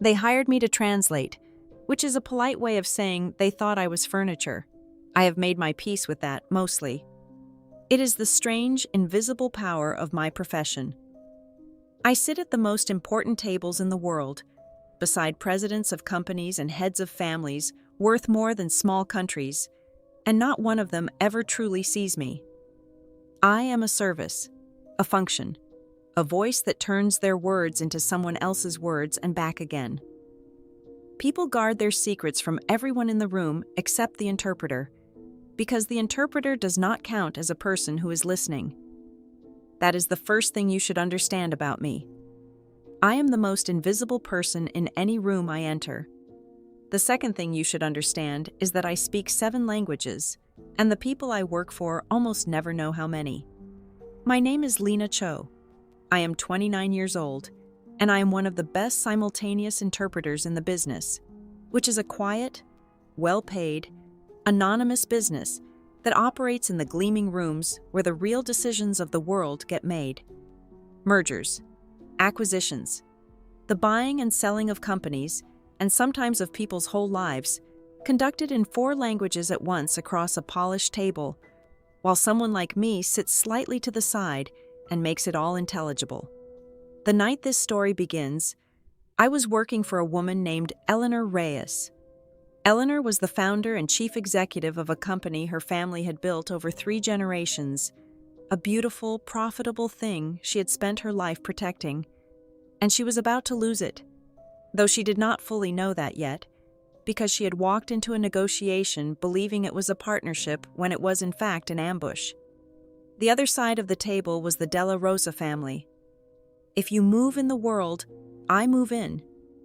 They hired me to translate, which is a polite way of saying they thought I was furniture. I have made my peace with that, mostly. It is the strange, invisible power of my profession. I sit at the most important tables in the world, beside presidents of companies and heads of families worth more than small countries, and not one of them ever truly sees me. I am a service, a function, a voice that turns their words into someone else's words and back again. People guard their secrets from everyone in the room except the interpreter, because the interpreter does not count as a person who is listening. That is the first thing you should understand about me. I am the most invisible person in any room I enter. The second thing you should understand is that I speak 7 languages, and the people I work for almost never know how many. My name is Lena Cho. I am 29 years old, and I am one of the best simultaneous interpreters in the business, which is a quiet, well-paid, anonymous business that operates in the gleaming rooms where the real decisions of the world get made. Mergers, acquisitions, the buying and selling of companies, and sometimes of people's whole lives, conducted in 4 languages at once across a polished table, while someone like me sits slightly to the side and makes it all intelligible. The night this story begins, I was working for a woman named Eleanor Reyes. Eleanor was the founder and chief executive of a company her family had built over 3 generations, a beautiful, profitable thing she had spent her life protecting, and she was about to lose it, though she did not fully know that yet, because she had walked into a negotiation believing it was a partnership when it was in fact an ambush. The other side of the table was the Della Rosa family. If you move in the world, I move in.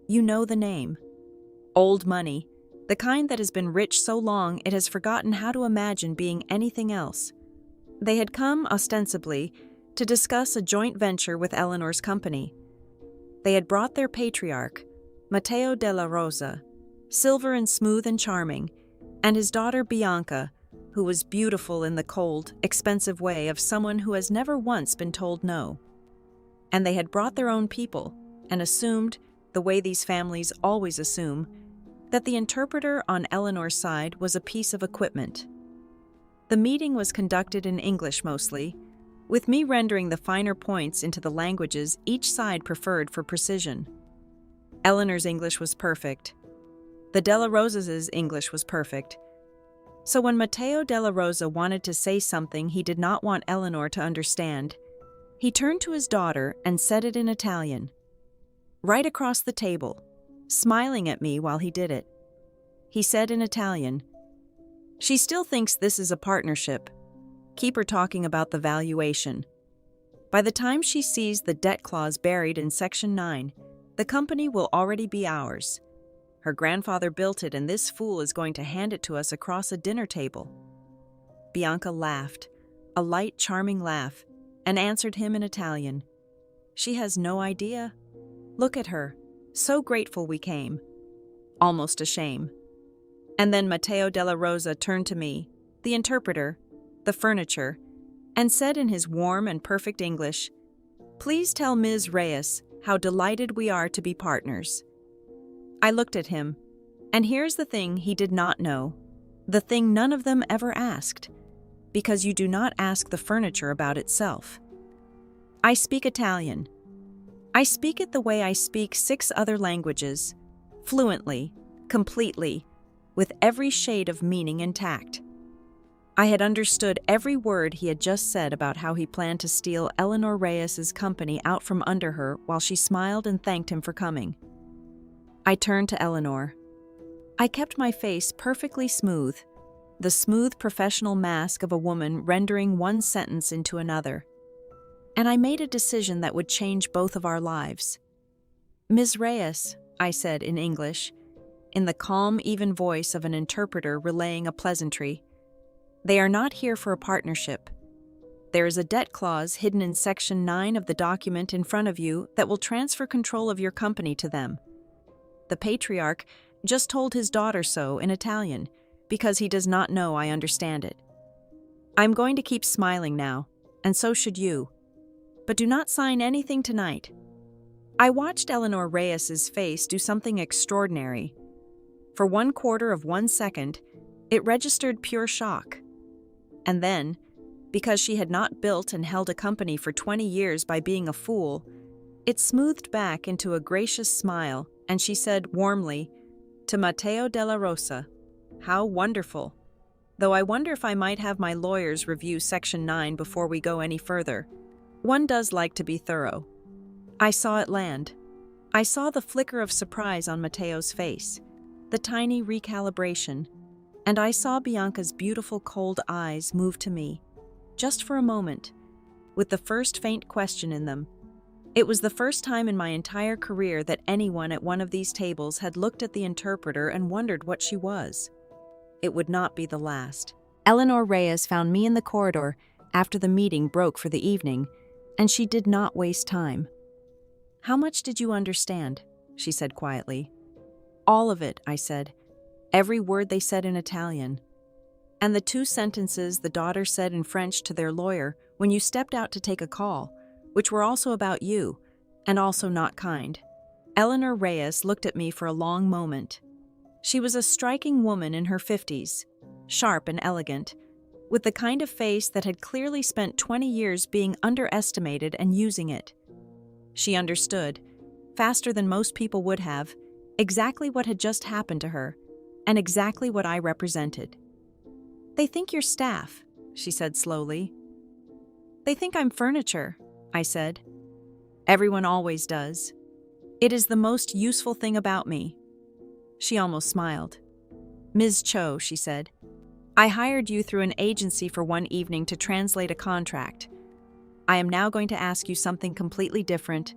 You know the name. Old money, the kind that has been rich so long it has forgotten how to imagine being anything else. They had come, ostensibly, to discuss a joint venture with Eleanor's company. They had brought their patriarch, Matteo Della Rosa, silver and smooth and charming, and his daughter Bianca, who was beautiful in the cold, expensive way of someone who has never once been told no. And they had brought their own people, and assumed, the way these families always assume, that the interpreter on Eleanor's side was a piece of equipment. The meeting was conducted in English mostly, with me rendering the finer points into the languages each side preferred for precision. Eleanor's English was perfect. The Della Rosa's English was perfect. So when Matteo Della Rosa wanted to say something he did not want Eleanor to understand, he turned to his daughter and said it in Italian, right across the table, smiling at me while he did it. He said in Italian, "She still thinks this is a partnership. Keep her talking about the valuation. By the time she sees the debt clause buried in Section 9, the company will already be ours. Her grandfather built it, and this fool is going to hand it to us across a dinner table." Bianca laughed, a light, charming laugh, and answered him in Italian. "She has no idea. Look at her, so grateful we came. Almost a shame." And then Matteo Della Rosa turned to me, the interpreter, the furniture, and said in his warm and perfect English, "Please tell Ms. Reyes how delighted we are to be partners." I looked at him, and here's the thing he did not know, the thing none of them ever asked, because you do not ask the furniture about itself. I speak Italian. I speak it the way I speak 6 other languages, fluently, completely, with every shade of meaning intact. I had understood every word he had just said about how he planned to steal Eleanor Reyes's company out from under her while she smiled and thanked him for coming. I turned to Eleanor. I kept my face perfectly smooth, the smooth professional mask of a woman rendering one sentence into another. And I made a decision that would change both of our lives. "Ms. Reyes," I said in English, in the calm, even voice of an interpreter relaying a pleasantry, "they are not here for a partnership. There is a debt clause hidden in Section 9 of the document in front of you that will transfer control of your company to them. The patriarch just told his daughter so in Italian, because he does not know I understand it. I'm going to keep smiling now, and so should you. But do not sign anything tonight. I watched Eleanor Reyes's face do something extraordinary. For 1/4 of 1 second, it registered pure shock. And then, because she had not built and held a company for 20 years by being a fool, it smoothed back into a gracious smile, and she said warmly, "To Matteo Della Rosa, how wonderful. Though I wonder if I might have my lawyers review Section 9 before we go any further. One does like to be thorough." I saw it land. I saw the flicker of surprise on Matteo's face, the tiny recalibration, and I saw Bianca's beautiful cold eyes move to me, just for a moment, with the first faint question in them. It was the first time in my entire career that anyone at one of these tables had looked at the interpreter and wondered what she was. It would not be the last. Eleanor Reyes found me in the corridor after the meeting broke for the evening, and she did not waste time. "How much did you understand?" she said quietly. "All of it," I said. "Every word they said in Italian. And the 2 sentences the daughter said in French to their lawyer when you stepped out to take a call, which were also about you, and also not kind." Eleanor Reyes looked at me for a long moment. She was a striking woman in her 50s, sharp and elegant, with the kind of face that had clearly spent 20 years being underestimated and using it. She understood, faster than most people would have, exactly what had just happened to her, and exactly what I represented. "They think you're staff," she said slowly. "They think I'm furniture," I said. "Everyone always does. It is the most useful thing about me." She almost smiled. "Ms. Cho," she said, "I hired you through an agency for one evening to translate a contract. I am now going to ask you something completely different,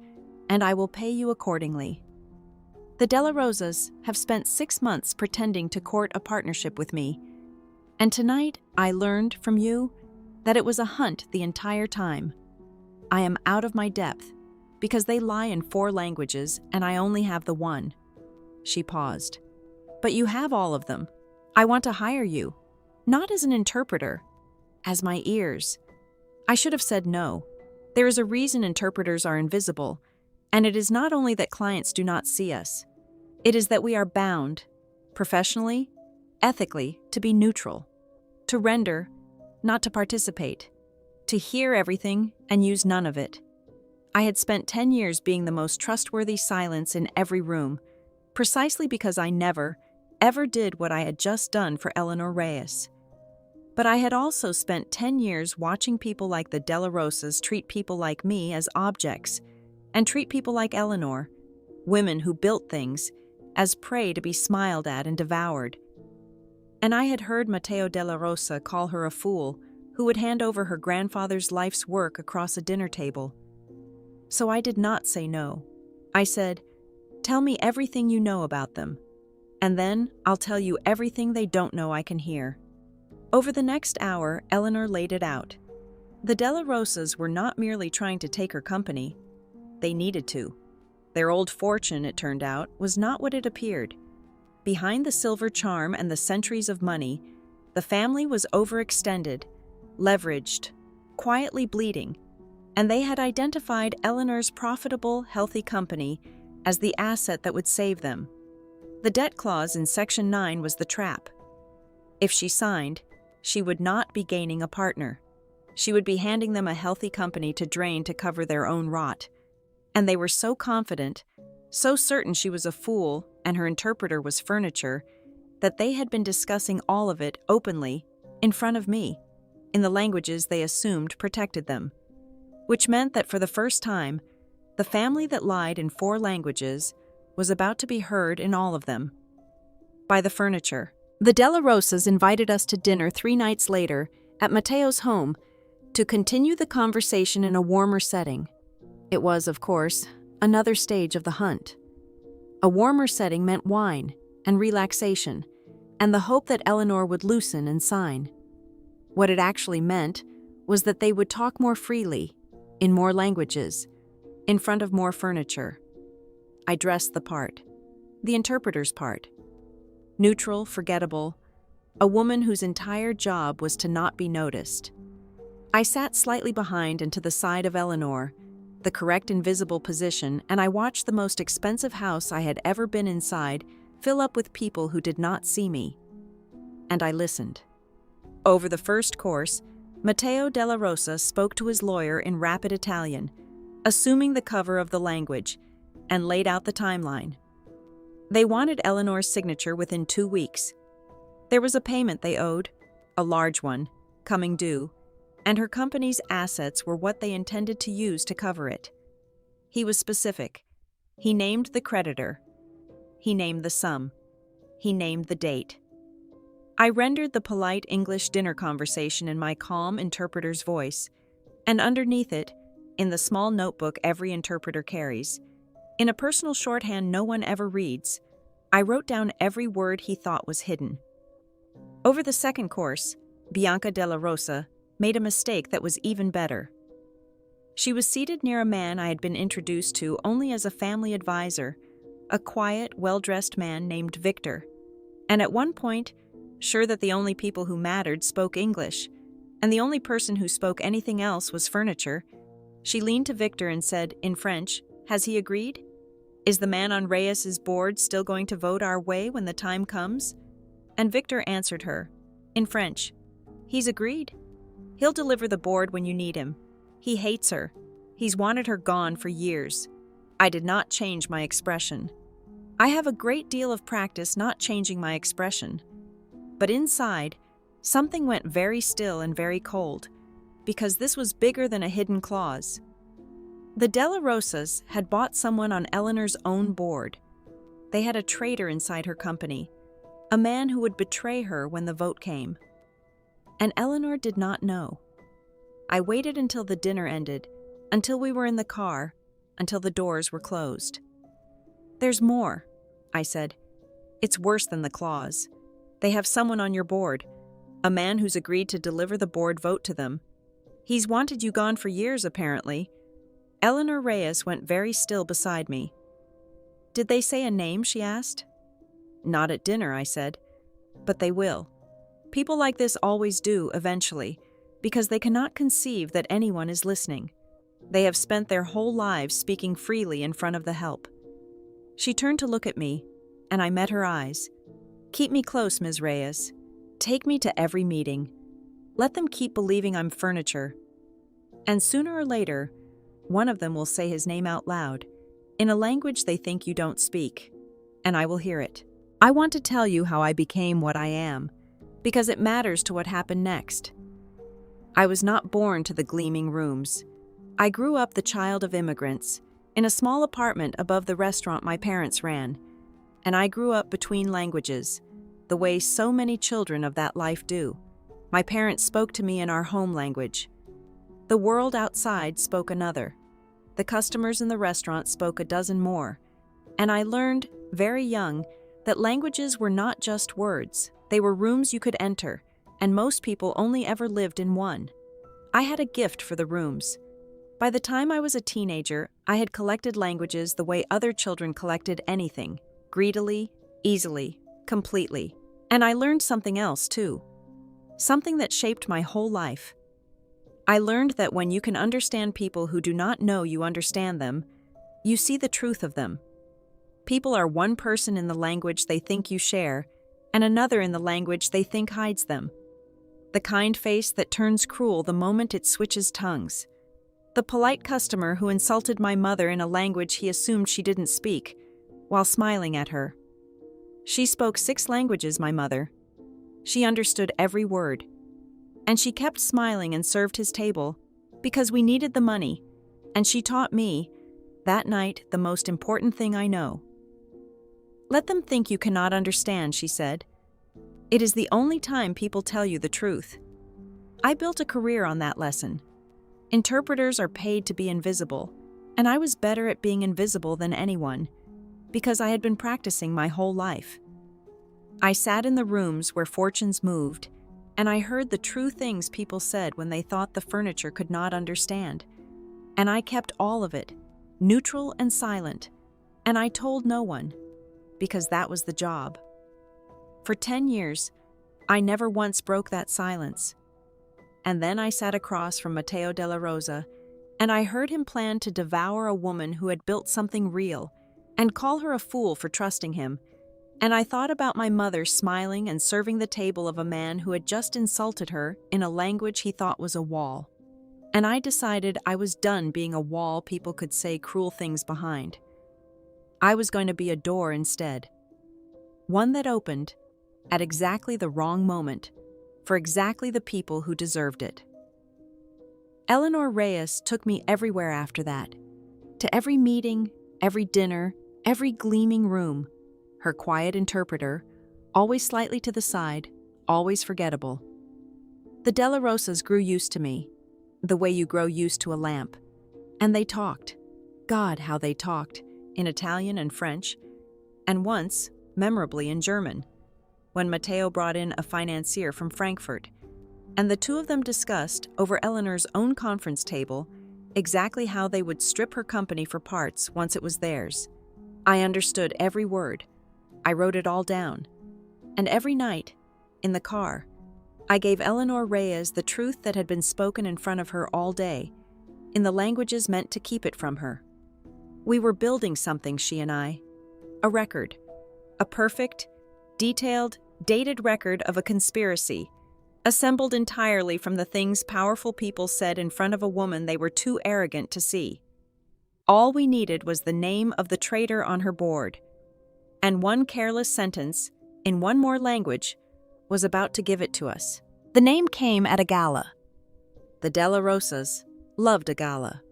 and I will pay you accordingly. The Della Rosas have spent 6 months pretending to court a partnership with me, and tonight I learned from you that it was a hunt the entire time. I am out of my depth, because they lie in 4 languages and I only have the one." She paused. "But you have all of them. I want to hire you, not as an interpreter, as my ears." I should have said no. There is a reason interpreters are invisible, and it is not only that clients do not see us. It is that we are bound, professionally, ethically, to be neutral, to render, not to participate, to hear everything and use none of it. I had spent 10 years being the most trustworthy silence in every room, precisely because I never, ever did what I had just done for Eleanor Reyes. But I had also spent 10 years watching people like the Della Rosas treat people like me as objects, and treat people like Eleanor, women who built things, as prey to be smiled at and devoured. And I had heard Matteo Della Rosa call her a fool who would hand over her grandfather's life's work across a dinner table. So I did not say no. I said, "Tell me everything you know about them, and then I'll tell you everything they don't know I can hear." Over the next hour, Eleanor laid it out. The Della Rosas were not merely trying to take her company. They needed to. Their old fortune, it turned out, was not what it appeared. Behind the silver charm and the centuries of money, the family was overextended, leveraged, quietly bleeding, and they had identified Eleanor's profitable, healthy company as the asset that would save them. The debt clause in Section 9 was the trap. If she signed, she would not be gaining a partner. She would be handing them a healthy company to drain to cover their own rot. And they were so confident, so certain she was a fool and her interpreter was furniture, that they had been discussing all of it openly, in front of me, in the languages they assumed protected them. Which meant that for the first time, the family that lied in 4 languages was about to be heard in all of them. By the furniture. The Della Rosas invited us to dinner 3 nights later at Matteo's home to continue the conversation in a warmer setting. It was, of course, another stage of the hunt. A warmer setting meant wine and relaxation, and the hope that Eleanor would loosen and sign. What it actually meant was that they would talk more freely, in more languages, in front of more furniture. I dressed the part, the interpreter's part. Neutral, forgettable, a woman whose entire job was to not be noticed. I sat slightly behind and to the side of Eleanor, the correct invisible position, and I watched the most expensive house I had ever been inside fill up with people who did not see me. And I listened. Over the first course, Matteo Della Rosa spoke to his lawyer in rapid Italian, assuming the cover of the language, and laid out the timeline. They wanted Eleanor's signature within 2 weeks. There was a payment they owed, a large one, coming due, and her company's assets were what they intended to use to cover it. He was specific. He named the creditor. He named the sum. He named the date. I rendered the polite English dinner conversation in my calm interpreter's voice, and underneath it, in the small notebook every interpreter carries, in a personal shorthand no one ever reads, I wrote down every word he thought was hidden. Over the second course, Bianca Della Rosa made a mistake that was even better. She was seated near a man I had been introduced to only as a family advisor, a quiet, well-dressed man named Victor, and at one point, sure that the only people who mattered spoke English, and the only person who spoke anything else was furniture, she leaned to Victor and said, in French, "Has he agreed? Is the man on Reyes's board still going to vote our way when the time comes?" And Victor answered her, in French, "He's agreed. He'll deliver the board when you need him. He hates her. He's wanted her gone for years." I did not change my expression. I have a great deal of practice not changing my expression. But inside, something went very still and very cold, because this was bigger than a hidden clause. The Della Rosas had bought someone on Eleanor's own board. They had a traitor inside her company, a man who would betray her when the vote came. And Eleanor did not know. I waited until the dinner ended, until we were in the car, until the doors were closed. "There's more," I said. "It's worse than the clause. They have someone on your board, a man who's agreed to deliver the board vote to them. He's wanted you gone for years, apparently." Eleanor Reyes went very still beside me. "Did they say a name?" she asked. "Not at dinner," I said. "But they will. People like this always do, eventually, because they cannot conceive that anyone is listening. They have spent their whole lives speaking freely in front of the help." She turned to look at me, and I met her eyes. "Keep me close, Ms. Reyes. Take me to every meeting. Let them keep believing I'm furniture. And sooner or later, one of them will say his name out loud, in a language they think you don't speak, and I will hear it. I want to tell you how I became what I am, because it matters to what happened next. I was not born to the gleaming rooms. I grew up the child of immigrants, in a small apartment above the restaurant my parents ran, and I grew up between languages, the way so many children of that life do. My parents spoke to me in our home language. The world outside spoke another. The customers in the restaurant spoke a dozen more, and I learned, very young, that languages were not just words. They were rooms you could enter, and most people only ever lived in one. I had a gift for the rooms. By the time I was a teenager, I had collected languages the way other children collected anything, greedily, easily, completely. And I learned something else, too. Something that shaped my whole life. I learned that when you can understand people who do not know you understand them, you see the truth of them. People are one person in the language they think you share, and another in the language they think hides them. The kind face that turns cruel the moment it switches tongues. The polite customer who insulted my mother in a language he assumed she didn't speak, while smiling at her. She spoke 6 languages, my mother. She understood every word. And she kept smiling and served his table, because we needed the money, and she taught me, that night, the most important thing I know. "Let them think you cannot understand," she said. "It is the only time people tell you the truth." I built a career on that lesson. Interpreters are paid to be invisible, and I was better at being invisible than anyone, because I had been practicing my whole life. I sat in the rooms where fortunes moved, and I heard the true things people said when they thought the furniture could not understand. And I kept all of it, neutral and silent, and I told no one, because that was the job. For 10 years, I never once broke that silence. And then I sat across from Matteo Della Rosa, And I heard him plan to devour a woman who had built something real and call her a fool for trusting him. And I thought about my mother smiling and serving the table of a man who had just insulted her in a language he thought was a wall. And I decided I was done being a wall people could say cruel things behind. I was going to be a door instead. One that opened at exactly the wrong moment for exactly the people who deserved it. Eleanor Reyes took me everywhere after that. To every meeting, every dinner, every gleaming room. Her quiet interpreter, always slightly to the side, always forgettable. The Della Rosas grew used to me, the way you grow used to a lamp. And they talked. God, how they talked, in Italian and French, and once, memorably, in German, when Matteo brought in a financier from Frankfurt, and the two of them discussed, over Eleanor's own conference table, exactly how they would strip her company for parts once it was theirs. I understood every word. I wrote it all down. And every night, in the car, I gave Eleanor Reyes the truth that had been spoken in front of her all day, in the languages meant to keep it from her. We were building something, she and I. A record. A perfect, detailed, dated record of a conspiracy, assembled entirely from the things powerful people said in front of a woman they were too arrogant to see. All we needed was the name of the traitor on her board, and one careless sentence, in one more language, was about to give it to us. The name came at a gala. The Della Rosas loved a gala.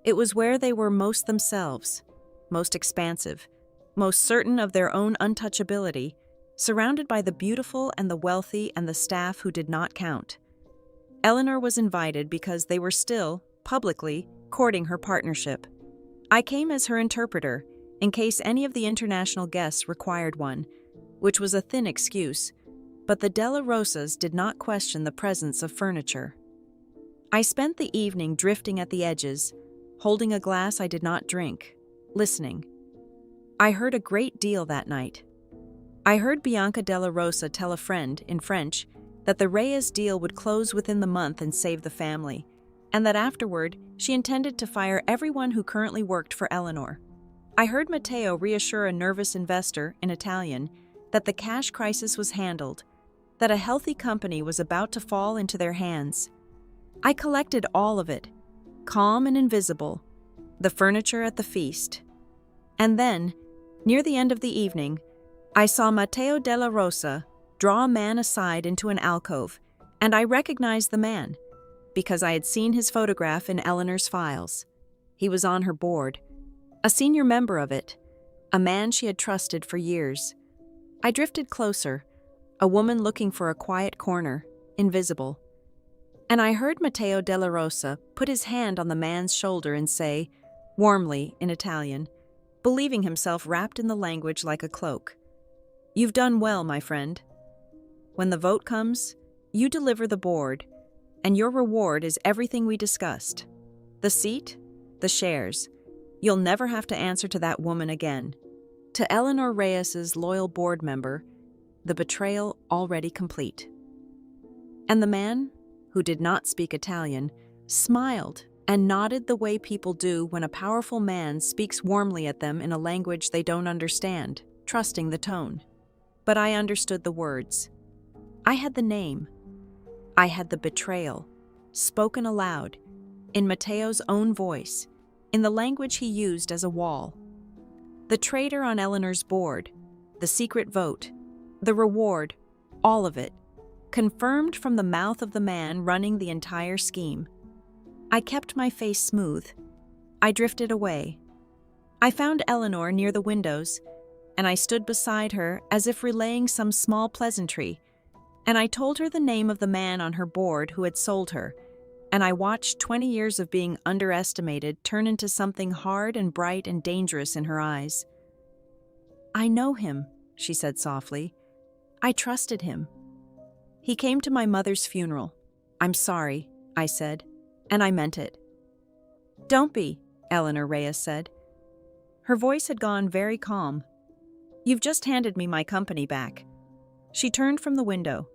It was where they were most themselves, most expansive, most certain of their own untouchability, surrounded by the beautiful and the wealthy and the staff who did not count. Eleanor was invited because they were still, publicly, courting her partnership. I came as her interpreter, in case any of the international guests required one, which was a thin excuse, but the Della Rosas did not question the presence of furniture. I spent the evening drifting at the edges, holding a glass I did not drink, listening. I heard a great deal that night. I heard Bianca Della Rosa tell a friend, in French, that the Reyes deal would close within the month and save the family, and that afterward she intended to fire everyone who currently worked for Eleanor. I heard Matteo reassure a nervous investor, in Italian, that the cash crisis was handled, that a healthy company was about to fall into their hands. I collected all of it, calm and invisible, the furniture at the feast. And then, near the end of the evening, I saw Matteo Della Rosa draw a man aside into an alcove, and I recognized the man, because I had seen his photograph in Eleanor's files. He was on her board, a senior member of it, a man she had trusted for years. I drifted closer, a woman looking for a quiet corner, invisible. And I heard Matteo Della Rosa put his hand on the man's shoulder and say, warmly, in Italian, believing himself wrapped in the language like a cloak, "You've done well, my friend. When the vote comes, you deliver the board, and your reward is everything we discussed. The seat, the shares. You'll never have to answer to that woman again." To Eleanor Reyes's loyal board member, the betrayal already complete. And the man, who did not speak Italian, smiled and nodded the way people do when a powerful man speaks warmly at them in a language they don't understand, trusting the tone. But I understood the words. I had the name. I had the betrayal, spoken aloud, in Matteo's own voice, in the language he used as a wall. The traitor on Eleanor's board, the secret vote, the reward, all of it, confirmed from the mouth of the man running the entire scheme. I kept my face smooth. I drifted away. I found Eleanor near the windows, and I stood beside her as if relaying some small pleasantry, and I told her the name of the man on her board who had sold her, and I watched 20 years of being underestimated turn into something hard and bright and dangerous in her eyes. "I know him," she said softly. "I trusted him. He came to my mother's funeral. I'm sorry," I said, and I meant it. "Don't be," Eleanor Reyes said. Her voice had gone very calm. "You've just handed me my company back." She turned from the window.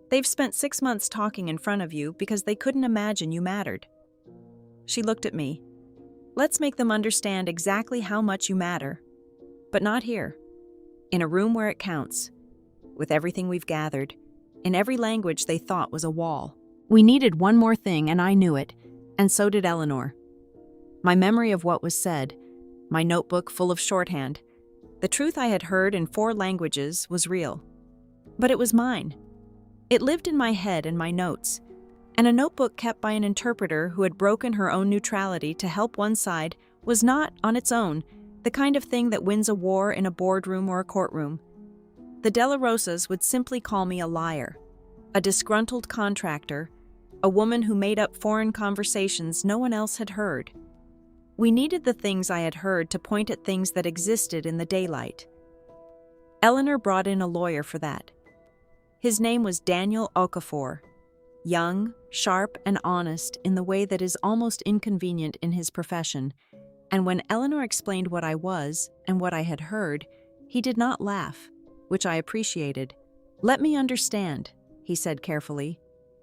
"They've spent 6 months talking in front of you because they couldn't imagine you mattered." She looked at me. Let's make them understand exactly how much you matter. But not here. In a room where it counts. With everything we've gathered. In every language they thought was a wall. We needed one more thing, and I knew it. And so did Eleanor. My memory of what was said, my notebook full of shorthand, the truth I had heard in 4 languages was real. But it was mine. It lived in my head and my notes. And a notebook kept by an interpreter who had broken her own neutrality to help one side was not, on its own, the kind of thing that wins a war in a boardroom or a courtroom. The Della Rosas would simply call me a liar, a disgruntled contractor, a woman who made up foreign conversations no one else had heard. We needed the things I had heard to point at things that existed in the daylight. Eleanor brought in a lawyer for that. His name was Daniel Okafor, young, sharp, and honest in the way that is almost inconvenient in his profession, and when Eleanor explained what I was and what I had heard, he did not laugh, which I appreciated. "Let me understand," he said carefully.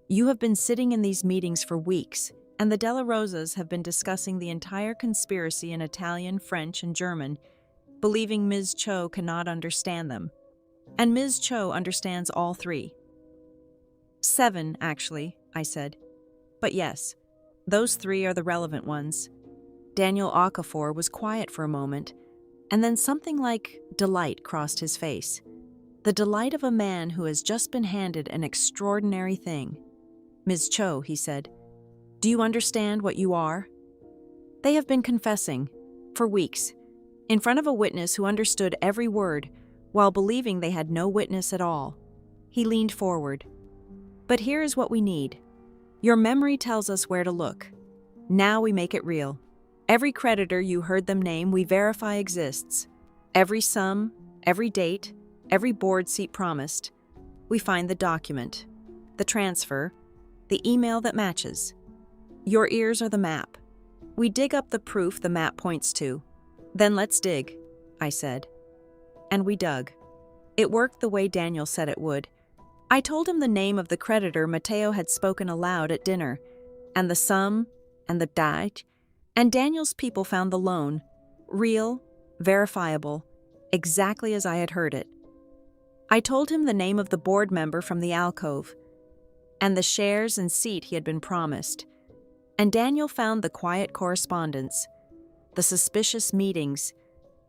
"You have been sitting in these meetings for weeks, and the Della Rosas have been discussing the entire conspiracy in Italian, French, and German, believing Ms. Cho cannot understand them. And Ms. Cho understands all 3. 7, actually," I said. "But yes, those 3 are the relevant ones." Daniel Okafor was quiet for a moment, and then something like delight crossed his face. The delight of a man who has just been handed an extraordinary thing. "Ms. Cho," he said, "do you understand what you are?" They have been confessing, for weeks, in front of a witness who understood every word, while believing they had no witness at all. He leaned forward. "But here is what we need. Your memory tells us where to look. Now we make it real. Every creditor you heard them name, we verify exists. Every sum, every date, every board seat promised. We find the document, the transfer, the email that matches. Your ears are the map. We dig up the proof the map points to. Then let's dig," I said. And we dug. It worked the way Daniel said it would. I told him the name of the creditor Matteo had spoken aloud at dinner, and the sum, and the date, and Daniel's people found the loan, real, verifiable, exactly as I had heard it. I told him the name of the board member from the alcove, and the shares and seat he had been promised, and Daniel found the quiet correspondence, the suspicious meetings,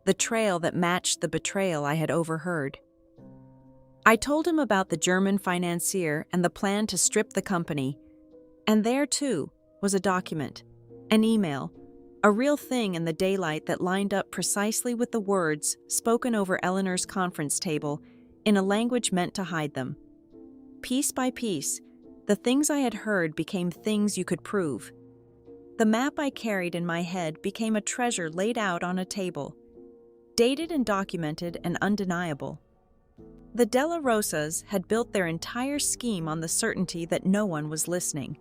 the trail that matched the betrayal I had overheard. I told him about the German financier and the plan to strip the company, and there, too, was a document, an email, a real thing in the daylight that lined up precisely with the words spoken over Eleanor's conference table in a language meant to hide them. Piece by piece, the things I had heard became things you could prove. The map I carried in my head became a treasure laid out on a table, dated and documented and undeniable. The Della Rosas had built their entire scheme on the certainty that no one was listening.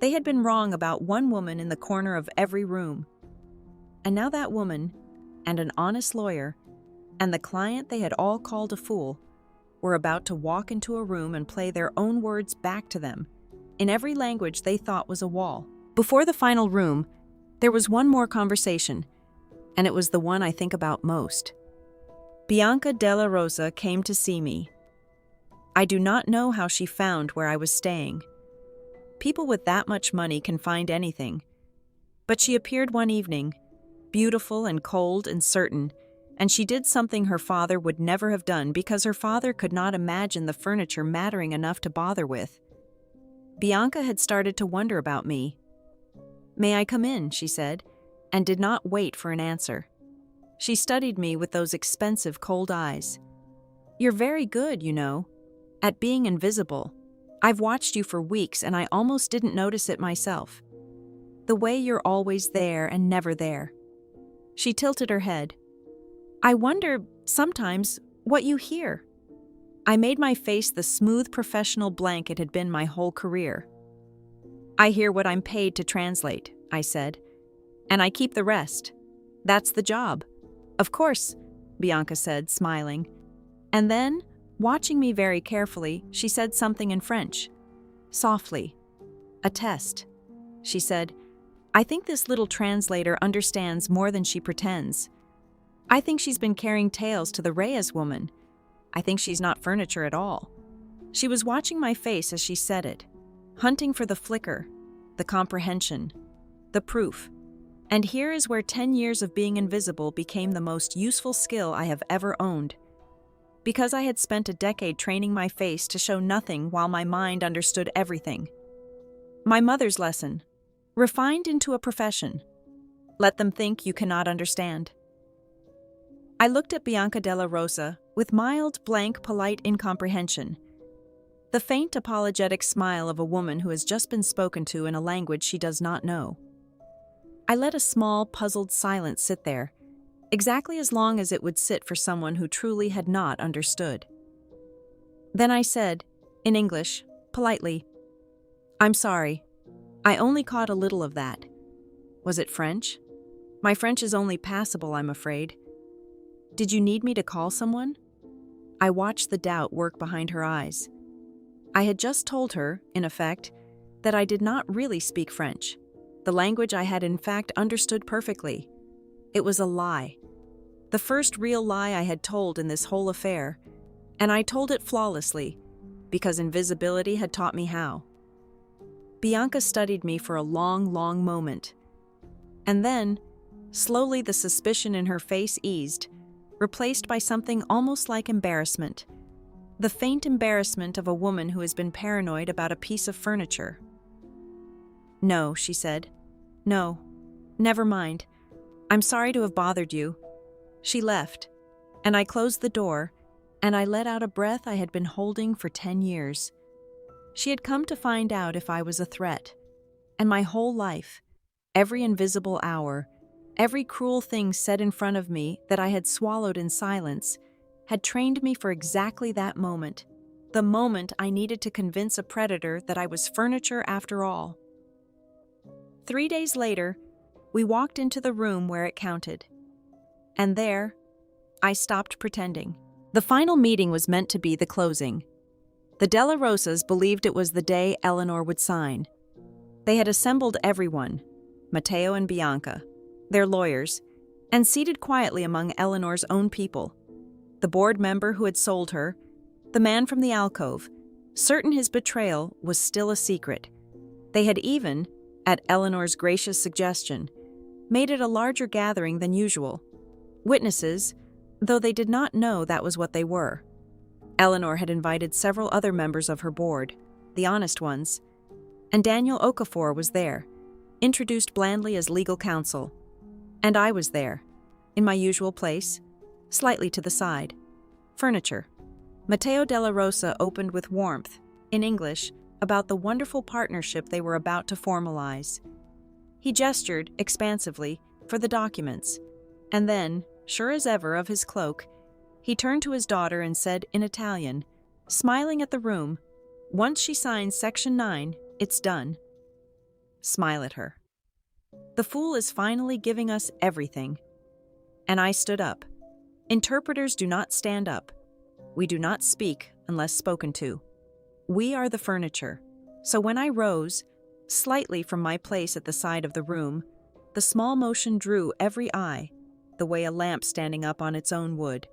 They had been wrong about one woman in the corner of every room. And now that woman, and an honest lawyer, and the client they had all called a fool, were about to walk into a room and play their own words back to them, in every language they thought was a wall. Before the final room, there was one more conversation, and it was the one I think about most. Bianca Della Rosa came to see me. I do not know how she found where I was staying. People with that much money can find anything. But she appeared one evening, beautiful and cold and certain, and she did something her father would never have done because her father could not imagine the furniture mattering enough to bother with. Bianca had started to wonder about me. "May I come in?" she said, and did not wait for an answer. She studied me with those expensive cold eyes. "You're very good, you know, at being invisible. I've watched you for weeks and I almost didn't notice it myself. The way you're always there and never there." She tilted her head. "I wonder, sometimes, what you hear." I made my face the smooth professional blank it had been my whole career. "I hear what I'm paid to translate," I said, "and I keep the rest. That's the job." "Of course," Bianca said, smiling. And then, watching me very carefully, she said something in French. Softly. "A test," she said. I think this little translator understands more than she pretends. I think she's been carrying tales to the Reyes woman. I think she's not furniture at all. She was watching my face as she said it, hunting for the flicker, the comprehension, the proof. And here is where 10 years of being invisible became the most useful skill I have ever owned. Because I had spent a decade training my face to show nothing while my mind understood everything. My mother's lesson, refined into a profession. Let them think you cannot understand. I looked at Bianca Della Rosa with mild, blank, polite incomprehension. The faint, apologetic smile of a woman who has just been spoken to in a language she does not know. I let a small, puzzled silence sit there, exactly as long as it would sit for someone who truly had not understood. Then I said, in English, politely, "I'm sorry. I only caught a little of that. Was it French? My French is only passable, I'm afraid. Did you need me to call someone?" I watched the doubt work behind her eyes. I had just told her, in effect, that I did not really speak French, the language I had in fact understood perfectly. It was a lie. The first real lie I had told in this whole affair, and I told it flawlessly, because invisibility had taught me how. Bianca studied me for a long, long moment. And then, slowly the suspicion in her face eased, replaced by something almost like embarrassment. The faint embarrassment of a woman who has been paranoid about a piece of furniture. "No," she said. "No. Never mind. I'm sorry to have bothered you." She left, and I closed the door, and I let out a breath I had been holding for 10 years. She had come to find out if I was a threat, and my whole life, every invisible hour, every cruel thing said in front of me that I had swallowed in silence, had trained me for exactly that moment, the moment I needed to convince a predator that I was furniture after all. 3 days later, we walked into the room where it counted. And there, I stopped pretending. The final meeting was meant to be the closing. The Della Rosas believed it was the day Eleanor would sign. They had assembled everyone, Matteo and Bianca, their lawyers, and seated quietly among Eleanor's own people. The board member who had sold her, the man from the alcove, certain his betrayal was still a secret. They had even, at Eleanor's gracious suggestion, made it a larger gathering than usual. Witnesses, though they did not know that was what they were. Eleanor had invited several other members of her board, the honest ones, and Daniel Okafor was there, introduced blandly as legal counsel. And I was there, in my usual place, slightly to the side. Furniture. Matteo Della Rosa opened with warmth, in English, about the wonderful partnership they were about to formalize. He gestured, expansively, for the documents, and then, sure as ever of his cloak, he turned to his daughter and said in Italian, smiling at the room, "Once she signs Section 9, it's done." Smile at her. The fool is finally giving us everything. And I stood up. Interpreters do not stand up. We do not speak unless spoken to. We are the furniture. So when I rose, slightly from my place at the side of the room, the small motion drew every eye, the way a lamp standing up on its own would.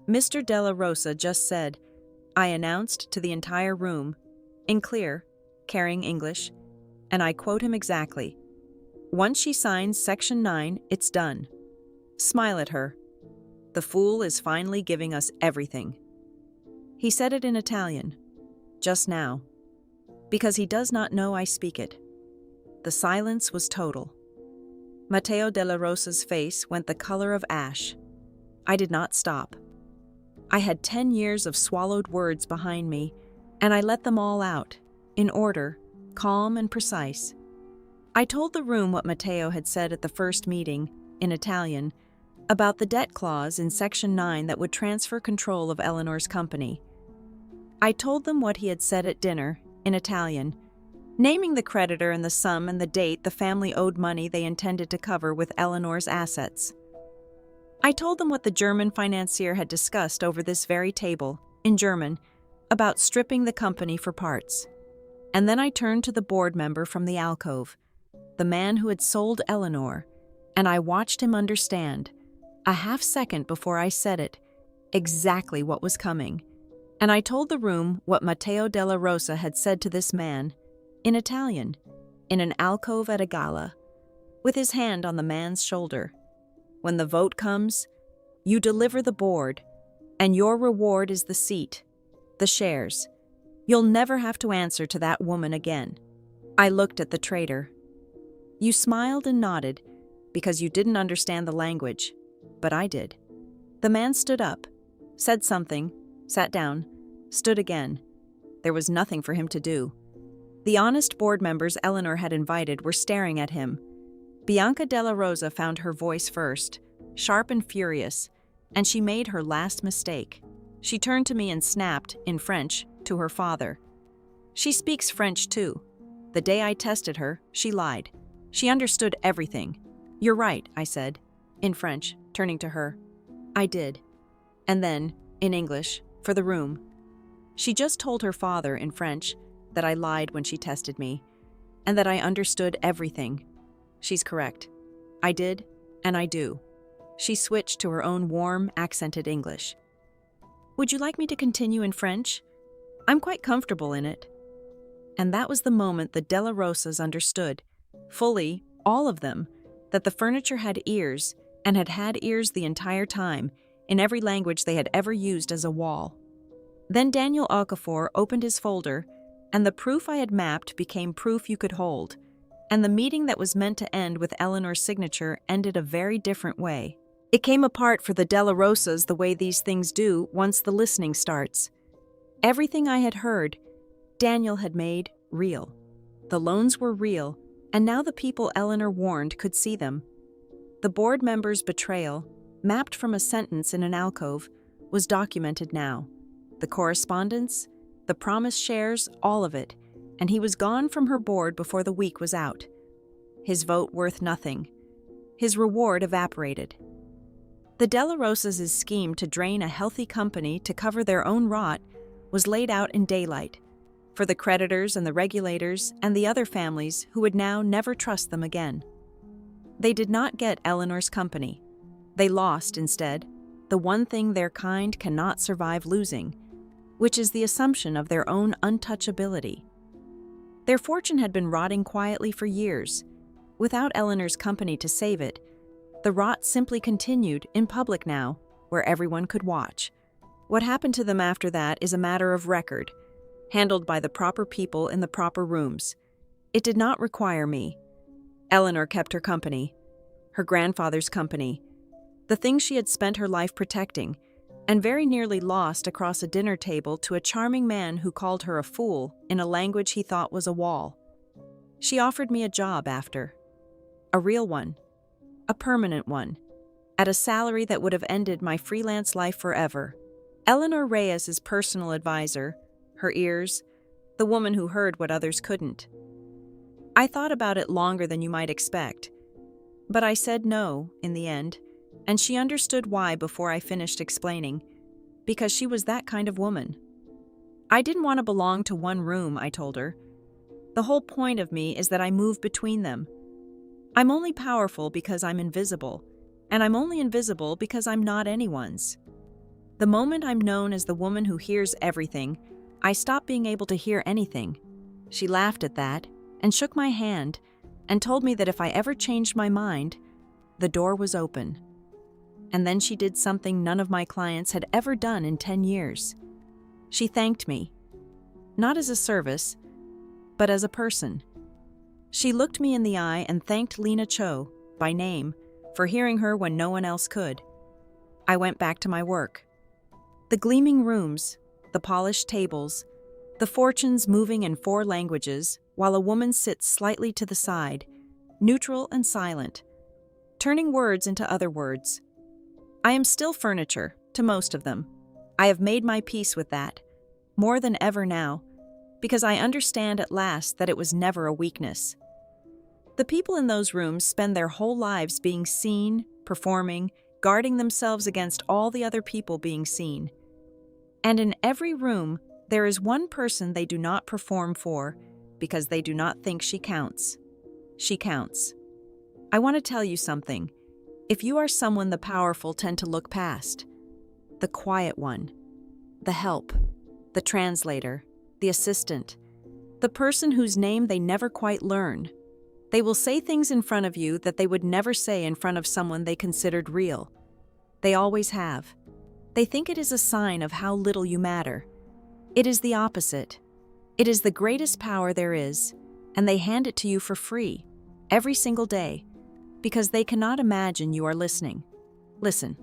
Mr. Della Rosa just said, I announced to the entire room, in clear, carrying English, and I quote him exactly, "Once she signs Section 9, it's done. Smile at her. The fool is finally giving us everything." He said it in Italian, just now, because he does not know I speak it. The silence was total. Matteo Della Rosa's face went the color of ash. I did not stop. I had 10 years of swallowed words behind me, and I let them all out, in order, calm and precise. I told the room what Matteo had said at the first meeting, in Italian, about the debt clause in Section 9 that would transfer control of Eleanor's company. I told them what he had said at dinner, in Italian, naming the creditor and the sum and the date the family owed money they intended to cover with Eleanor's assets. I told them what the German financier had discussed over this very table, in German, about stripping the company for parts. And then I turned to the board member from the alcove, the man who had sold Eleanor, and I watched him understand, a half second before I said it, exactly what was coming. And I told the room what Matteo Della Rosa had said to this man, in Italian, in an alcove at a gala, with his hand on the man's shoulder. When the vote comes, you deliver the board, and your reward is the seat, the shares. You'll never have to answer to that woman again. I looked at the traitor. You smiled and nodded because you didn't understand the language, but I did. The man stood up, said something, sat down, stood again. There was nothing for him to do. The honest board members Eleanor had invited were staring at him. Bianca Della Rosa found her voice first, sharp and furious, and she made her last mistake. She turned to me and snapped, in French, to her father. She speaks French too. The day I tested her, she lied. She understood everything. You're right, I said, in French, turning to her. I did. And then, in English, for the room. She just told her father, in French, that I lied when she tested me, and that I understood everything. She's correct. I did, and I do. She switched to her own warm, accented English. Would you like me to continue in French? I'm quite comfortable in it. And that was the moment the Della Rosas understood, fully, all of them, that the furniture had ears, and had had ears the entire time, in every language they had ever used as a wall. Then Daniel Okafor opened his folder, and the proof I had mapped became proof you could hold, and the meeting that was meant to end with Eleanor's signature ended a very different way. It came apart for the Della Rosas the way these things do once the listening starts. Everything I had heard, Daniel had made real. The loans were real, and now the people Eleanor warned could see them. The board member's betrayal, mapped from a sentence in an alcove, was documented now. The correspondence, the promised shares, all of it, and he was gone from her board before the week was out. His vote worth nothing. His reward evaporated. The Della Rosas' scheme to drain a healthy company to cover their own rot was laid out in daylight, for the creditors and the regulators and the other families who would now never trust them again. They did not get Eleanor's company. They lost, instead, the one thing their kind cannot survive losing, which is the assumption of their own untouchability. Their fortune had been rotting quietly for years. Without Eleanor's company to save it, the rot simply continued in public now, where everyone could watch. What happened to them after that is a matter of record, handled by the proper people in the proper rooms. It did not require me. Eleanor kept her company, her grandfather's company, the thing she had spent her life protecting, and very nearly lost across a dinner table to a charming man who called her a fool in a language he thought was a wall. She offered me a job after. A real one. A permanent one. At a salary that would have ended my freelance life forever. Eleanor Reyes' personal advisor, her ears, the woman who heard what others couldn't. I thought about it longer than you might expect, but I said no in the end, and she understood why before I finished explaining, because she was that kind of woman. I didn't want to belong to one room, I told her. The whole point of me is that I move between them. I'm only powerful because I'm invisible, and I'm only invisible because I'm not anyone's. The moment I'm known as the woman who hears everything, I stop being able to hear anything. She laughed at that, and shook my hand, and told me that if I ever changed my mind, the door was open. And then she did something none of my clients had ever done in 10 years. She thanked me, not as a service, but as a person. She looked me in the eye and thanked Lena Cho, by name, for hearing her when no one else could. I went back to my work. The gleaming rooms, the polished tables, the fortunes moving in 4 languages, while a woman sits slightly to the side, neutral and silent, turning words into other words. I am still furniture, to most of them. I have made my peace with that, more than ever now, because I understand at last that it was never a weakness. The people in those rooms spend their whole lives being seen, performing, guarding themselves against all the other people being seen. And in every room, there is one person they do not perform for, because they do not think she counts. she counts. I want to tell you something. If you are someone the powerful tend to look past, the quiet one, the help, the translator, the assistant, the person whose name they never quite learn. They will say things in front of you that they would never say in front of someone they considered real. They always have. They think it is a sign of how little you matter. It is the opposite. It is the greatest power there is, and they hand it to you for free, every single day, because they cannot imagine you are listening. Listen.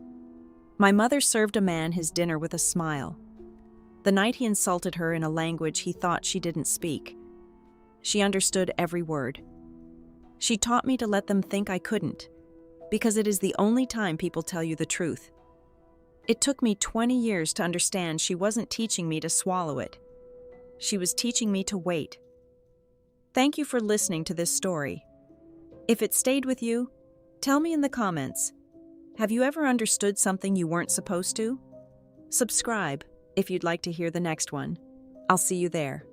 My mother served a man his dinner with a smile. The night he insulted her in a language he thought she didn't speak. She understood every word. She taught me to let them think I couldn't, because it is the only time people tell you the truth. It took me 20 years to understand she wasn't teaching me to swallow it. She was teaching me to wait. Thank you for listening to this story. If it stayed with you, tell me in the comments. Have you ever understood something you weren't supposed to? Subscribe if you'd like to hear the next one. I'll see you there.